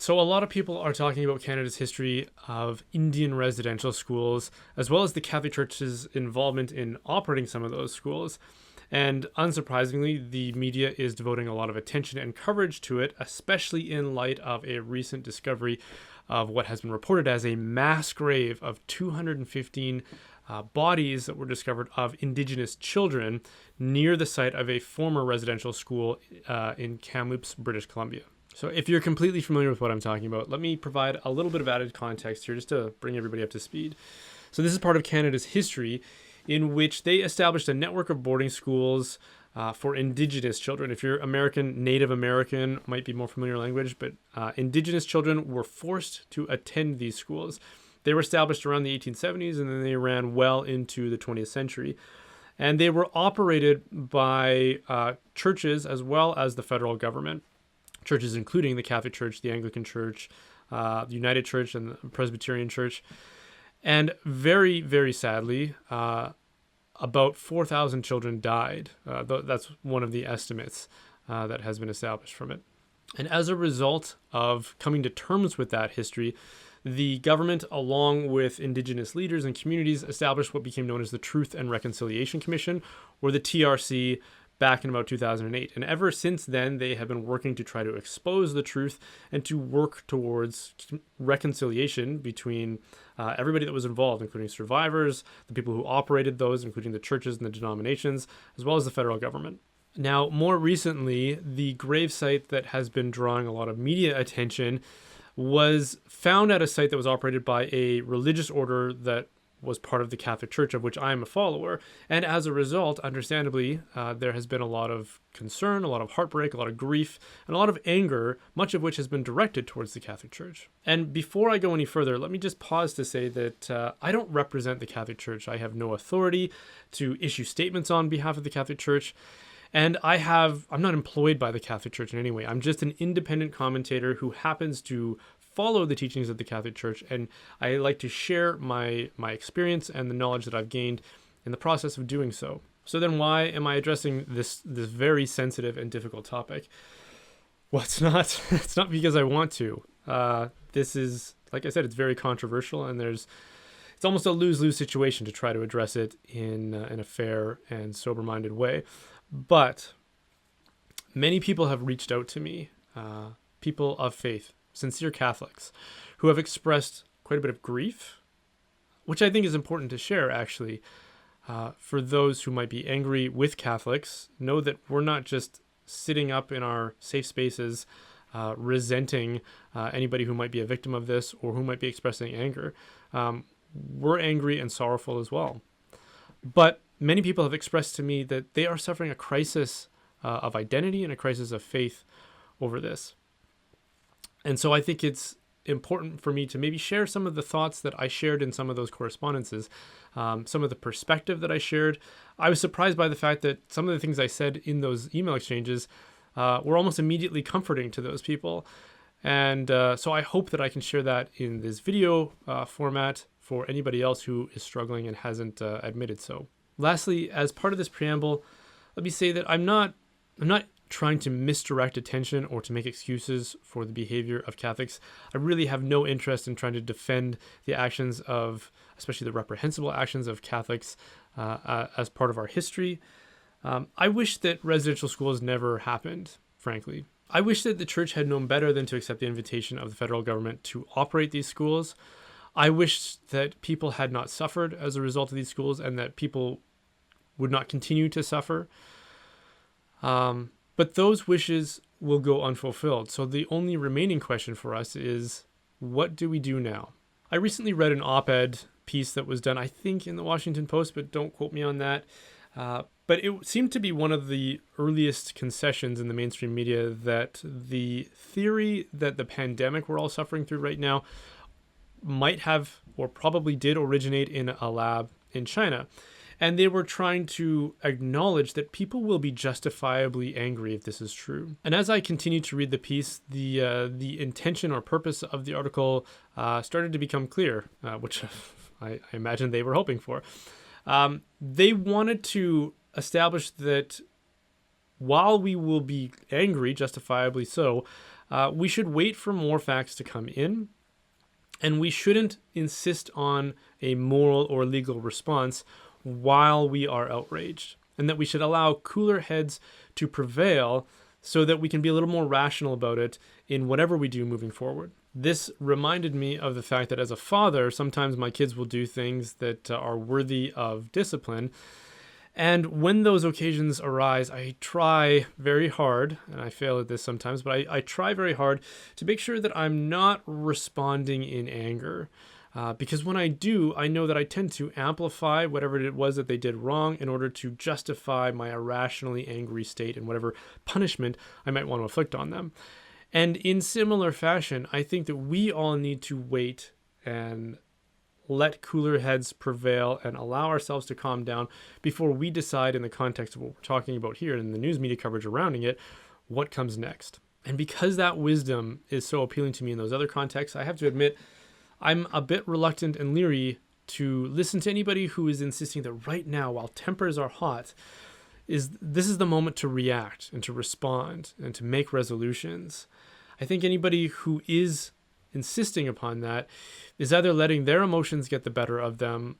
So a lot of people are talking about Canada's history of Indian residential schools, as well as the Catholic Church's involvement in operating some of those schools. And unsurprisingly, the media is devoting a lot of attention and coverage to it, especially in light of a recent discovery of what has been reported as a mass grave of 215 bodies that were discovered of Indigenous children near the site of a former residential school in Kamloops, British Columbia. So if you're completely familiar with what I'm talking about, let me provide a little bit of added context here just to bring everybody up to speed. So this is part of Canada's history in which they established a network of boarding schools for Indigenous children. If you're American, Native American, might be more familiar language, but Indigenous children were forced to attend these schools. They were established around the 1870s, and then they ran well into the 20th century. And they were operated by churches as well as the federal government. Churches including the Catholic Church, the Anglican Church, the United Church, and the Presbyterian Church. And very, very sadly, about 4,000 children died. That's one of the estimates that has been established from it. And as a result of coming to terms with that history, the government, along with Indigenous leaders and communities, established what became known as the Truth and Reconciliation Commission, or the TRC, back in about 2008. And ever since then, they have been working to try to expose the truth and to work towards reconciliation between everybody that was involved, including survivors, the people who operated those, including the churches and the denominations, as well as the federal government. Now, more recently, the gravesite that has been drawing a lot of media attention was found at a site that was operated by a religious order that was part of the Catholic Church, of which I am a follower. And as a result, understandably, there has been a lot of concern, a lot of heartbreak, a lot of grief, and a lot of anger, much of which has been directed towards the Catholic Church. And before I go any further, let me just pause to say that I don't represent the Catholic Church. I have no authority to issue statements on behalf of the Catholic Church. And I'm not employed by the Catholic Church in any way. I'm just an independent commentator who happens to follow the teachings of the Catholic Church, and I like to share my experience and the knowledge that I've gained in the process of doing so. So then why am I addressing this very sensitive and difficult topic? Well, it's not because I want to. This is, like I said, it's very controversial, and it's almost a lose-lose situation to try to address it in a fair and sober-minded way. But many people have reached out to me, people of faith, sincere Catholics, who have expressed quite a bit of grief, which I think is important to share, actually. For those who might be angry with Catholics, know that we're not just sitting up in our safe spaces resenting anybody who might be a victim of this or who might be expressing anger. We're angry and sorrowful as well. But many people have expressed to me that they are suffering a crisis of identity and a crisis of faith over this. And so I think it's important for me to maybe share some of the thoughts that I shared in some of those correspondences, some of the perspective that I shared. I was surprised by the fact that some of the things I said in those email exchanges were almost immediately comforting to those people. And so I hope that I can share that in this video format for anybody else who is struggling and hasn't admitted so. Lastly, as part of this preamble, let me say that I'm not trying to misdirect attention or to make excuses for the behavior of Catholics. I really have no interest in trying to defend the actions of, especially the reprehensible actions of Catholics as part of our history. I wish that residential schools never happened, frankly. I wish that the church had known better than to accept the invitation of the federal government to operate these schools. I wish that people had not suffered as a result of these schools and that people would not continue to suffer. But those wishes will go unfulfilled. So the only remaining question for us is, what do we do now? I recently read an op-ed piece that was done, I think, in the Washington Post, but don't quote me on that. But it seemed to be one of the earliest concessions in the mainstream media that the theory that the pandemic we're all suffering through right now might have or probably did originate in a lab in China. And they were trying to acknowledge that people will be justifiably angry if this is true. And as I continued to read the piece, the intention or purpose of the article started to become clear, which I imagine they were hoping for. They wanted to establish that while we will be angry, justifiably so, We should wait for more facts to come in, and we shouldn't insist on a moral or legal response while we are outraged, and that we should allow cooler heads to prevail so that we can be a little more rational about it in whatever we do moving forward. This reminded me of the fact that as a father, sometimes my kids will do things that are worthy of discipline. And when those occasions arise, I try very hard, and I fail at this sometimes, but I try very hard to make sure that I'm not responding in anger. Because when I do, I know that I tend to amplify whatever it was that they did wrong in order to justify my irrationally angry state and whatever punishment I might want to inflict on them. And in similar fashion, I think that we all need to wait and let cooler heads prevail and allow ourselves to calm down before we decide, in the context of what we're talking about here and the news media coverage surrounding it, what comes next. And because that wisdom is so appealing to me in those other contexts, I have to admit I'm a bit reluctant and leery to listen to anybody who is insisting that right now, while tempers are hot, this is the moment to react and to respond and to make resolutions. I think anybody who is insisting upon that is either letting their emotions get the better of them,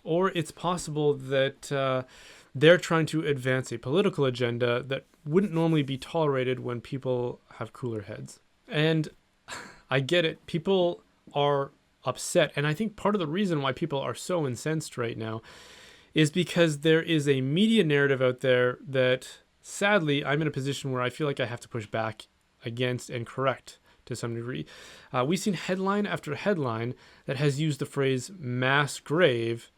or it's possible that they're trying to advance a political agenda that wouldn't normally be tolerated when people have cooler heads. And I get it. People are upset. And I think part of the reason why people are so incensed right now is because there is a media narrative out there that, sadly, I'm in a position where I feel like I have to push back against and correct to some degree. We've seen headline after headline that has used the phrase mass grave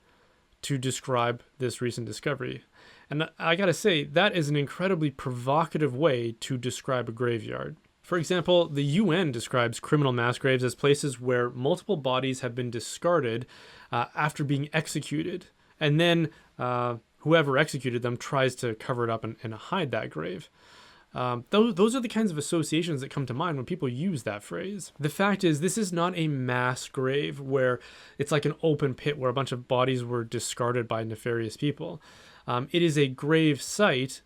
to describe this recent discovery. And I gotta say, that is an incredibly provocative way to describe a graveyard. For example, the UN describes criminal mass graves as places where multiple bodies have been discarded after being executed, and then whoever executed them tries to cover it up and hide that grave. Those are the kinds of associations that come to mind when people use that phrase. The fact is, this is not a mass grave where it's like an open pit where a bunch of bodies were discarded by nefarious people. It is a grave site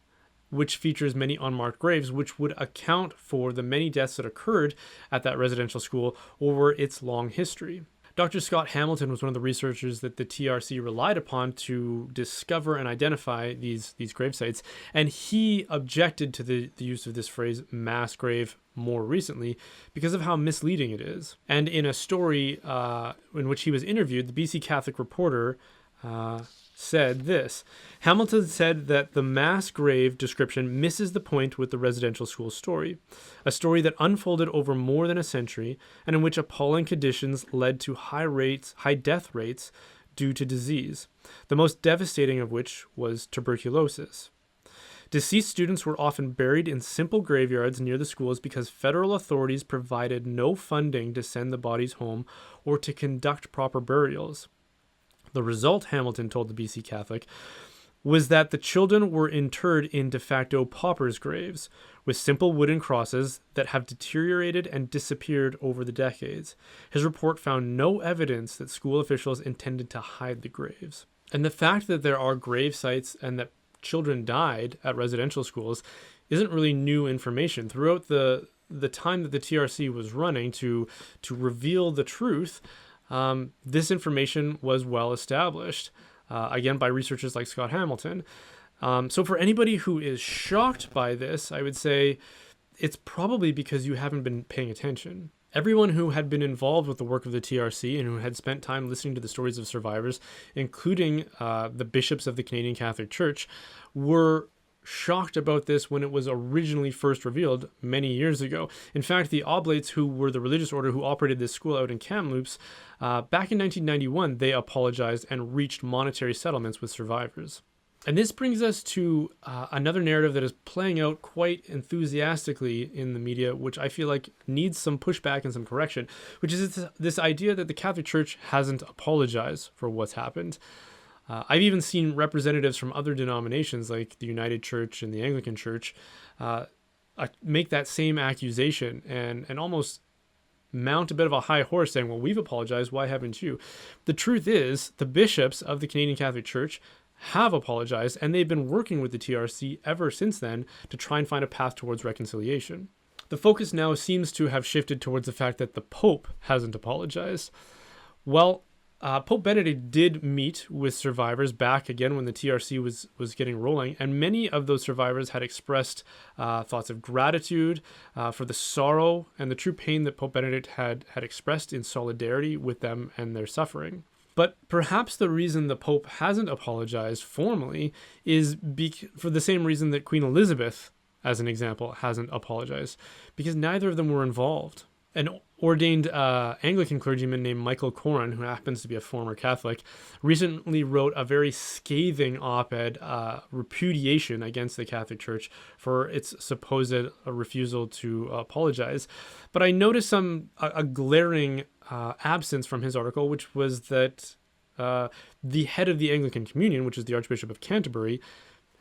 which features many unmarked graves, which would account for the many deaths that occurred at that residential school over its long history. Dr. Scott Hamilton was one of the researchers that the TRC relied upon to discover and identify these grave sites, and he objected to the use of this phrase mass grave more recently because of how misleading it is. And in a story in which he was interviewed, the BC Catholic Reporter said this. Hamilton said that the mass grave description misses the point with the residential school story, a story that unfolded over more than a century and in which appalling conditions led to high death rates due to disease, the most devastating of which was tuberculosis. Deceased students were often buried in simple graveyards near the schools because federal authorities provided no funding to send the bodies home or to conduct proper burials. The result, Hamilton told the BC Catholic, was that the children were interred in de facto paupers' graves with simple wooden crosses that have deteriorated and disappeared over the decades. His report found no evidence that school officials intended to hide the graves. And the fact that there are grave sites and that children died at residential schools isn't really new information. Throughout the time that the TRC was running to reveal the truth, this information was well established, again, by researchers like Scott Hamilton. So for anybody who is shocked by this, I would say it's probably because you haven't been paying attention. Everyone who had been involved with the work of the TRC and who had spent time listening to the stories of survivors, including the bishops of the Canadian Catholic Church, were shocked about this when it was originally first revealed many years ago. In fact, the Oblates, who were the religious order who operated this school out in Kamloops, back in 1991, they apologized and reached monetary settlements with survivors. And this brings us to another narrative that is playing out quite enthusiastically in the media, which I feel like needs some pushback and some correction, which is this idea that the Catholic Church hasn't apologized for what's happened. I've even seen representatives from other denominations like the United Church and the Anglican Church make that same accusation and almost mount a bit of a high horse saying, well, we've apologized, why haven't you? The truth is, the bishops of the Canadian Catholic Church have apologized, and they've been working with the TRC ever since then to try and find a path towards reconciliation. the focus now seems to have shifted towards the fact that the Pope hasn't apologized. Well, Pope Benedict did meet with survivors back again when the TRC was getting rolling, and many of those survivors had expressed thoughts of gratitude for the sorrow and the true pain that Pope Benedict had expressed in solidarity with them and their suffering. But perhaps the reason the Pope hasn't apologized formally is for the same reason that Queen Elizabeth, as an example, hasn't apologized, because neither of them were involved. An ordained Anglican clergyman named Michael Coran, who happens to be a former Catholic, recently wrote a very scathing op-ed repudiation against the Catholic Church for its supposed refusal to apologize. But I noticed a glaring absence from his article, which was that the head of the Anglican Communion, which is the Archbishop of Canterbury,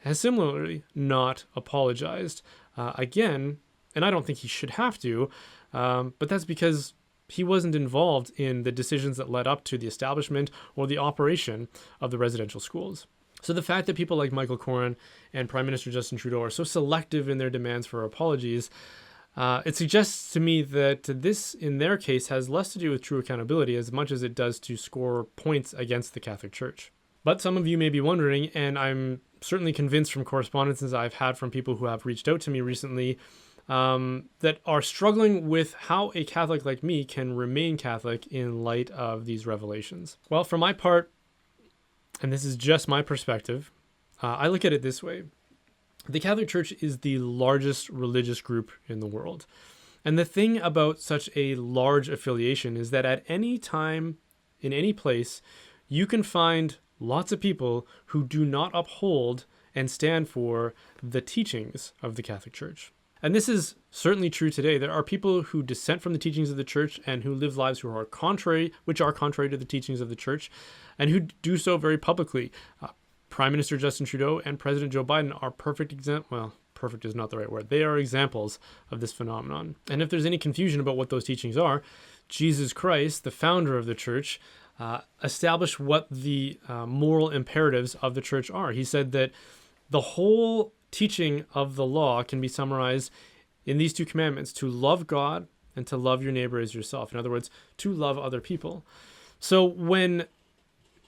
has similarly not apologized. Again, and I don't think he should have to, but that's because he wasn't involved in the decisions that led up to the establishment or the operation of the residential schools. So the fact that people like Michael Coran and Prime Minister Justin Trudeau are so selective in their demands for apologies, it suggests to me that this, in their case, has less to do with true accountability as much as it does to score points against the Catholic Church. But some of you may be wondering, and I'm certainly convinced from correspondences I've had from people who have reached out to me recently, that are struggling with how a Catholic like me can remain Catholic in light of these revelations. Well, for my part, and this is just my perspective, I look at it this way. The Catholic Church is the largest religious group in the world. And the thing about such a large affiliation is that at any time, in any place, you can find lots of people who do not uphold and stand for the teachings of the Catholic Church. And this is certainly true today. There are people who dissent from the teachings of the church and who live lives which are contrary to the teachings of the church, and who do so very publicly. Prime Minister Justin Trudeau and President Joe Biden are perfect examples. Well, perfect is not the right word. They are examples of this phenomenon. And if there's any confusion about what those teachings are, Jesus Christ, the founder of the church, established what the moral imperatives of the church are. He said that the whole teaching of the law can be summarized in these two commandments: to love God and to love your neighbor as yourself. In other words, to love other people. So when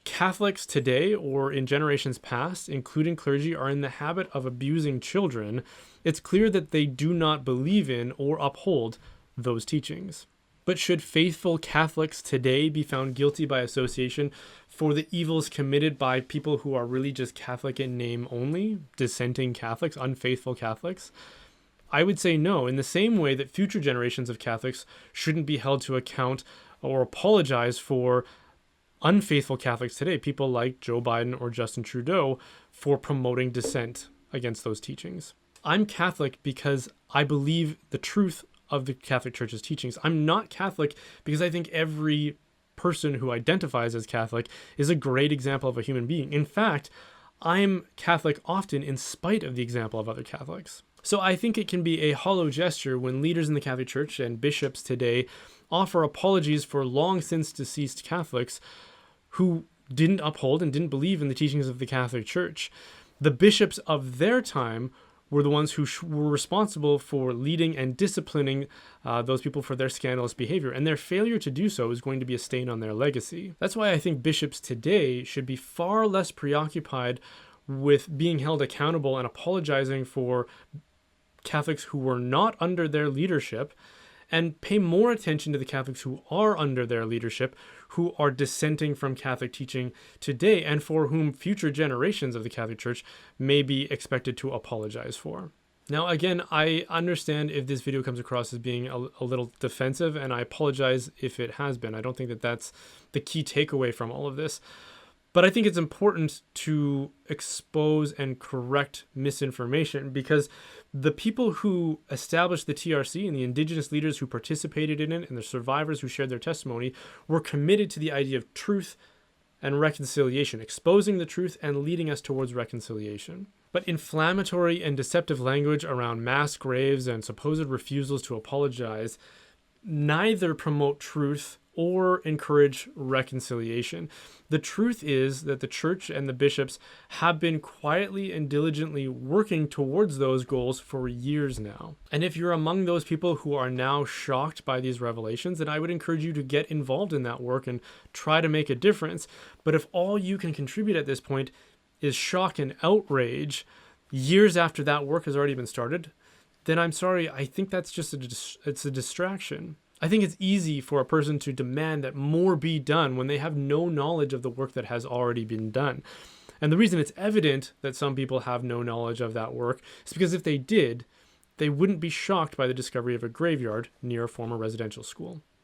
Catholics today or in generations past, including clergy, are in the habit of abusing children, it's clear that they do not believe in or uphold those teachings. But should faithful Catholics today be found guilty by association for the evils committed by people who are really just Catholic in name only, dissenting Catholics, unfaithful Catholics? I would say no, in the same way that future generations of Catholics shouldn't be held to account or apologize for unfaithful Catholics today, people like Joe Biden or Justin Trudeau, for promoting dissent against those teachings. I'm Catholic because I believe the truth of the Catholic Church's teachings. I'm not Catholic because I think every person who identifies as Catholic is a great example of a human being. In fact, I'm Catholic often in spite of the example of other Catholics. So I think it can be a hollow gesture when leaders in the Catholic Church and bishops today offer apologies for long since deceased Catholics who didn't uphold and didn't believe in the teachings of the Catholic Church. The bishops of their time were the ones who were responsible for leading and disciplining those people for their scandalous behavior, and their failure to do so is going to be a stain on their legacy. That's why I think bishops today should be far less preoccupied with being held accountable and apologizing for Catholics who were not under their leadership, and pay more attention to the Catholics who are under their leadership, who are dissenting from Catholic teaching today, and for whom future generations of the Catholic Church may be expected to apologize for. Now, again, I understand if this video comes across as being a little defensive, and I apologize if it has been. I don't think that that's the key takeaway from all of this. But I think it's important to expose and correct misinformation, because the people who established the TRC and the Indigenous leaders who participated in it and the survivors who shared their testimony were committed to the idea of truth and reconciliation, exposing the truth and leading us towards reconciliation. But inflammatory and deceptive language around mass graves and supposed refusals to apologize neither promote truth or encourage reconciliation. The truth is that the church and the bishops have been quietly and diligently working towards those goals for years now. And if you're among those people who are now shocked by these revelations, then I would encourage you to get involved in that work and try to make a difference. But if all you can contribute at this point is shock and outrage years after that work has already been started, then I'm sorry, I think that's just it's a distraction. I think it's easy for a person to demand that more be done when they have no knowledge of the work that has already been done. And the reason it's evident that some people have no knowledge of that work is because if they did, they wouldn't be shocked by the discovery of a graveyard near a former residential school.